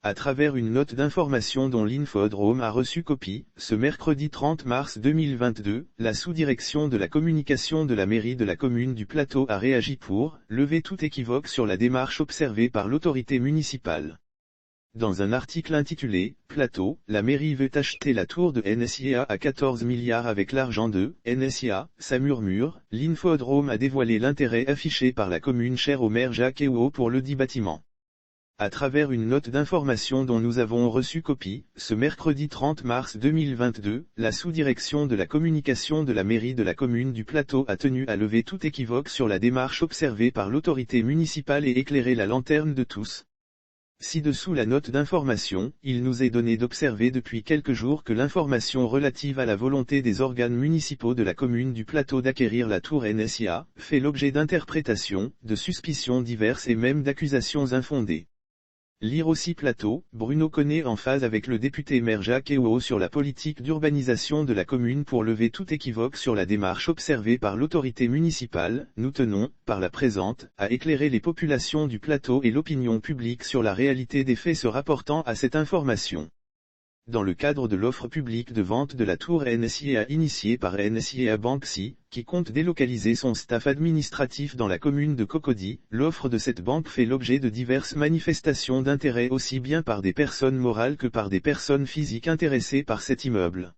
À travers une note d'information dont l'Infodrome a reçu copie, ce mercredi 30 mars 2022, la sous-direction de la communication de la mairie de la commune du Plateau a réagi pour lever tout équivoque sur la démarche observée par l'autorité municipale. Dans un article intitulé « Plateau, la mairie veut acheter la tour de NSIA à 14 milliards avec l'argent de NSIA, ça murmure », l'Infodrome a dévoilé l'intérêt affiché par la commune chère au maire Jacques Héaulot pour le dit bâtiment. À travers une note d'information dont nous avons reçu copie, ce mercredi 30 mars 2022, la sous-direction de la communication de la mairie de la commune du Plateau a tenu à lever tout équivoque sur la démarche observée par l'autorité municipale et éclairer la lanterne de tous. Ci-dessous la note d'information, il nous est donné d'observer depuis quelques jours que l'information relative à la volonté des organes municipaux de la commune du Plateau d'acquérir la tour NSIA, fait l'objet d'interprétations, de suspicions diverses et même d'accusations infondées. Lire aussi Plateau, Bruno Connet en phase avec le député maire Jacques Héaulot sur la politique d'urbanisation de la commune pour lever tout équivoque sur la démarche observée par l'autorité municipale, nous tenons, par la présente, à éclairer les populations du Plateau et l'opinion publique sur la réalité des faits se rapportant à cette information. Dans le cadre de l'offre publique de vente de la tour NSIA initiée par NSIA Banksy, qui compte délocaliser son staff administratif dans la commune de Cocody, l'offre de cette banque fait l'objet de diverses manifestations d'intérêt aussi bien par des personnes morales que par des personnes physiques intéressées par cet immeuble.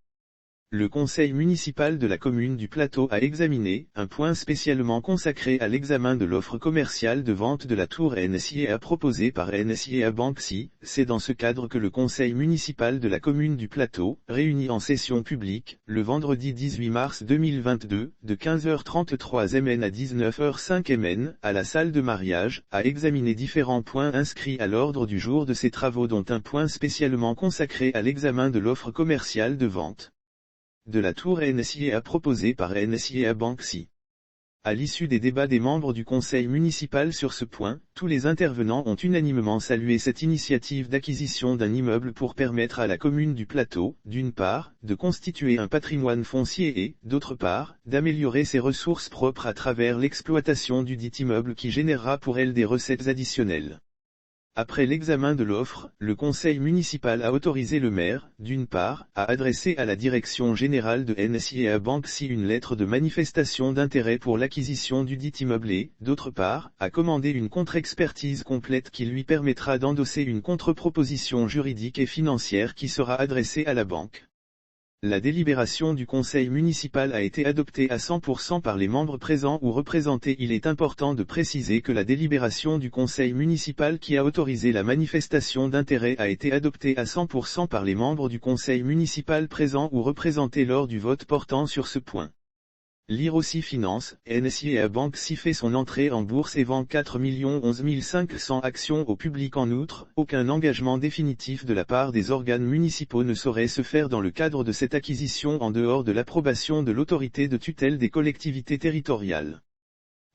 Le conseil municipal de la commune du Plateau a examiné un point spécialement consacré à l'examen de l'offre commerciale de vente de la tour NSIA proposée par NSIA Banksy. C'est dans ce cadre que le conseil municipal de la commune du Plateau, réuni en session publique, le vendredi 18 mars 2022, de 15h33 mn à 19h05 mn, à la salle de mariage, a examiné différents points inscrits à l'ordre du jour de ces travaux dont un point spécialement consacré à l'examen de l'offre commerciale de vente de la tour NSIA proposée par NSIA Banksy. À l'issue des débats des membres du conseil municipal sur ce point, tous les intervenants ont unanimement salué cette initiative d'acquisition d'un immeuble pour permettre à la commune du Plateau, d'une part, de constituer un patrimoine foncier et, d'autre part, d'améliorer ses ressources propres à travers l'exploitation du dit immeuble qui générera pour elle des recettes additionnelles. Après l'examen de l'offre, le conseil municipal a autorisé le maire, d'une part, à adresser à la direction générale de NSIA Banksy une lettre de manifestation d'intérêt pour l'acquisition du dit immeuble et, d'autre part, à commander une contre-expertise complète qui lui permettra d'endosser une contre-proposition juridique et financière qui sera adressée à la banque. La délibération du conseil municipal a été adoptée à 100% par les membres présents ou représentés. Il est important de préciser que la délibération du conseil municipal qui a autorisé la manifestation d'intérêt a été adoptée à 100% par les membres du conseil municipal présents ou représentés lors du vote portant sur ce point. Lire aussi Finance, NSIA Banksy fait son entrée en bourse et vend 4 11 500 actions au public. En outre, aucun engagement définitif de la part des organes municipaux ne saurait se faire dans le cadre de cette acquisition en dehors de l'approbation de l'autorité de tutelle des collectivités territoriales.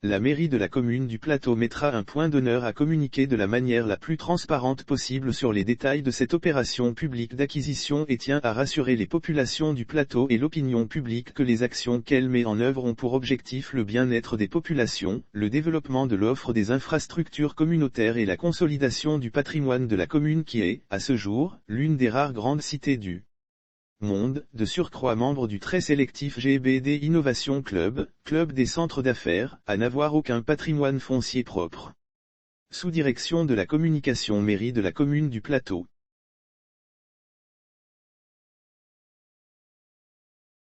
La mairie de la commune du Plateau mettra un point d'honneur à communiquer de la manière la plus transparente possible sur les détails de cette opération publique d'acquisition et tient à rassurer les populations du Plateau et l'opinion publique que les actions qu'elle met en œuvre ont pour objectif le bien-être des populations, le développement de l'offre des infrastructures communautaires et la consolidation du patrimoine de la commune qui est, à ce jour, l'une des rares grandes cités du monde, de surcroît membre du très sélectif GBD Innovation Club, club des centres d'affaires, à n'avoir aucun patrimoine foncier propre. Sous direction de la communication mairie de la commune du Plateau.